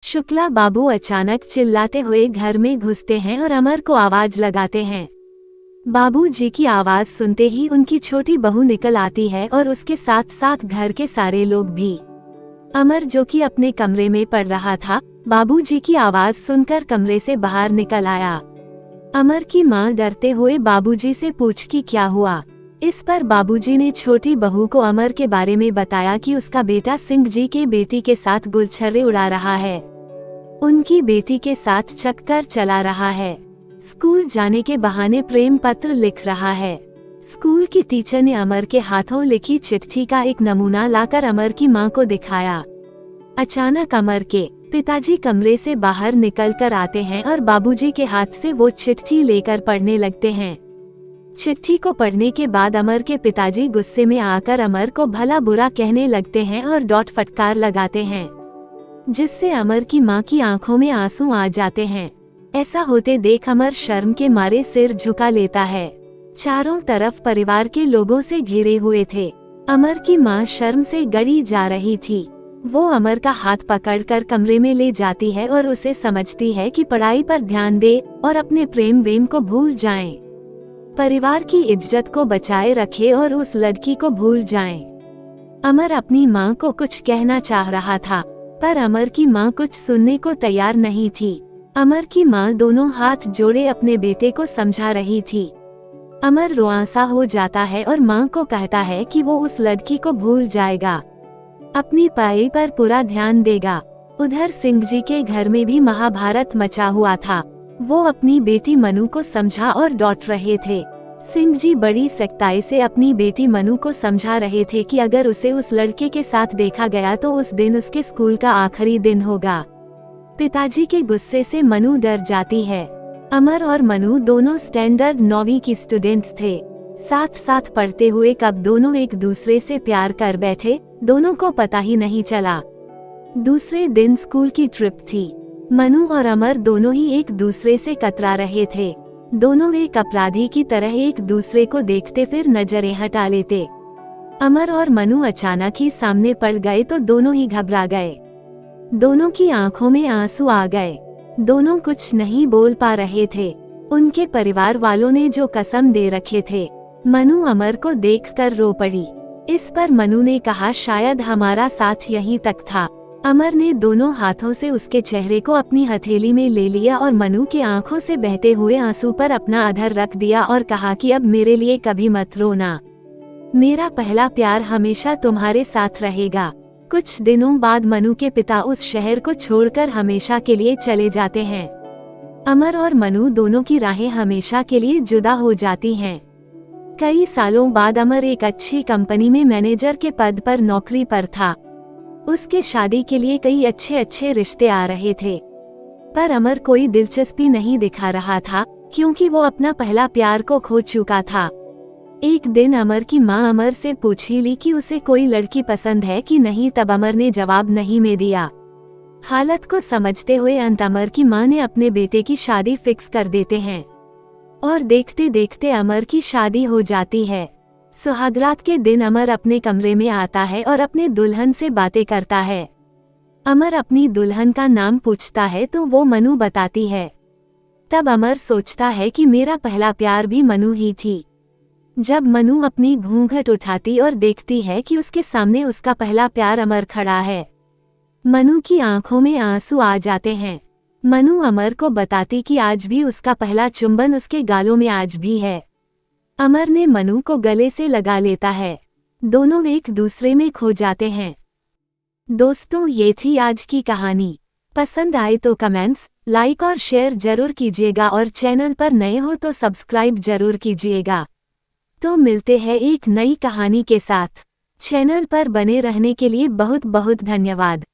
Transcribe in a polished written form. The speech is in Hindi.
शुक्ला बाबू अचानक चिल्लाते हुए घर में घुसते हैं और अमर को आवाज लगाते हैं। बाबूजी की आवाज सुनते ही उनकी छोटी बहू निकल आती है और उसके साथ साथ घर के सारे लोग भी। अमर जो कि अपने कमरे में पढ़ रहा था, बाबूजी की आवाज सुनकर कमरे से बाहर निकल आया। अमर की मां डरते हुए बाबूजी से पूछी क्या हुआ। इस पर बाबूजी ने छोटी बहू को अमर के बारे में बताया कि उसका बेटा सिंह जी के बेटी के साथ गुलछर्रे उड़ा रहा है, उनकी बेटी के साथ चक्कर चला रहा है, स्कूल जाने के बहाने प्रेम पत्र लिख रहा है। स्कूल की टीचर ने अमर के हाथों लिखी चिट्ठी का एक नमूना लाकर अमर की मां को दिखाया। अचानक अमर के पिताजी कमरे से बाहर निकल कर आते हैं और बाबूजी के हाथ से वो चिट्ठी लेकर पढ़ने लगते हैं। चिट्ठी को पढ़ने के बाद अमर के पिताजी गुस्से में आकर अमर को भला बुरा कहने लगते हैं और डॉट फटकार लगाते हैं, जिससे अमर की मां की आंखों में आंसू आ जाते हैं। ऐसा होते देख अमर शर्म के मारे सिर झुका लेता है। चारों तरफ परिवार के लोगों से घिरे हुए थे। अमर की मां शर्म से गड़ी जा रही थी। वो अमर का हाथ पकड़कर कमरे में ले जाती है और उसे समझती है कि पढ़ाई पर ध्यान दे और अपने प्रेम वेम को भूल जाएं, परिवार की इज्जत को बचाए रखे और उस लड़की को भूल जाएं। अमर अपनी मां को कुछ कहना चाह रहा था, पर अमर की मां कुछ सुनने को तैयार नहीं थी। अमर की मां दोनों हाथ जोड़े अपने बेटे को समझा रही थी। अमर रुआंसा हो जाता है और मां को कहता है कि वो उस लड़की को भूल जाएगा, अपनी पढ़ाई पर पूरा ध्यान देगा। उधर सिंह जी के घर में भी महाभारत मचा हुआ था। वो अपनी बेटी मनु को समझा और डांट रहे थे। सिंह जी बड़ी सख्ताई से अपनी बेटी मनु को समझा रहे थे कि अगर उसे उस लड़के के साथ देखा गया तो उस दिन उसके स्कूल का आखिरी दिन होगा। पिताजी के गुस्से से मनु डर जाती है। अमर और मनु दोनों स्टैंडर्ड 9वीं की स्टूडेंट्स थे। साथ साथ पढ़ते हुए कब दोनों एक दूसरे से प्यार कर बैठे, दोनों को पता ही नहीं चला। दूसरे दिन स्कूल की ट्रिप थी। मनु और अमर दोनों ही एक दूसरे से कतरा रहे थे। दोनों एक अपराधी की तरह एक दूसरे को देखते फिर नजरें हटा लेते। अमर और मनु अचानक ही सामने पड़ गए तो दोनों ही घबरा गए। दोनों की आंखों में आंसू आ गए। दोनों कुछ नहीं बोल पा रहे थे। उनके परिवार वालों ने जो कसम दे रखे थे। मनु अमर को देखकर रो पड़ी। इस पर मनु ने कहा शायद हमारा साथ यहीं तक था। अमर ने दोनों हाथों से उसके चेहरे को अपनी हथेली में ले लिया और मनु के आंखों से बहते हुए आंसू पर अपना अधर रख दिया और कहा कि अब मेरे लिए कभी मत रोना, मेरा पहला प्यार हमेशा तुम्हारे साथ रहेगा। कुछ दिनों बाद मनु के पिता उस शहर को छोड़कर हमेशा के लिए चले जाते हैं। अमर और मनु दोनों की राहें हमेशा के लिए जुदा हो जाती हैं। कई सालों बाद अमर एक अच्छी कंपनी में मैनेजर के पद पर नौकरी पर था। उसके शादी के लिए कई अच्छे अच्छे रिश्ते आ रहे थे, पर अमर कोई दिलचस्पी नहीं दिखा रहा था क्योंकि वो अपना पहला प्यार को खो चुका था। एक दिन अमर की मां अमर से पूछ ली कि उसे कोई लड़की पसंद है कि नहीं, तब अमर ने जवाब नहीं में दिया। हालत को समझते हुए अंत अमर की मां ने अपने बेटे की शादी फिक्स कर देते हैं और देखते देखते अमर की शादी हो जाती है। सुहागरात के दिन अमर अपने कमरे में आता है और अपने दुल्हन से बातें करता है। अमर अपनी दुल्हन का नाम पूछता है तो वो मनु बताती है। तब अमर सोचता है कि मेरा पहला प्यार भी मनु ही थी। जब मनु अपनी घूंघट उठाती और देखती है कि उसके सामने उसका पहला प्यार अमर खड़ा है, मनु की आंखों में आंसू आ जाते हैं। मनु अमर को बताती कि आज भी उसका पहला चुंबन उसके गालों में आज भी है। अमर ने मनु को गले से लगा लेता है। दोनों एक दूसरे में खो जाते हैं। दोस्तों, ये थी आज की कहानी। पसंद आए तो कमेंट्स, लाइक और शेयर जरूर कीजिएगा और चैनल पर नए हो तो सब्सक्राइब जरूर कीजिएगा। तो मिलते हैं एक नई कहानी के साथ। चैनल पर बने रहने के लिए बहुत बहुत धन्यवाद।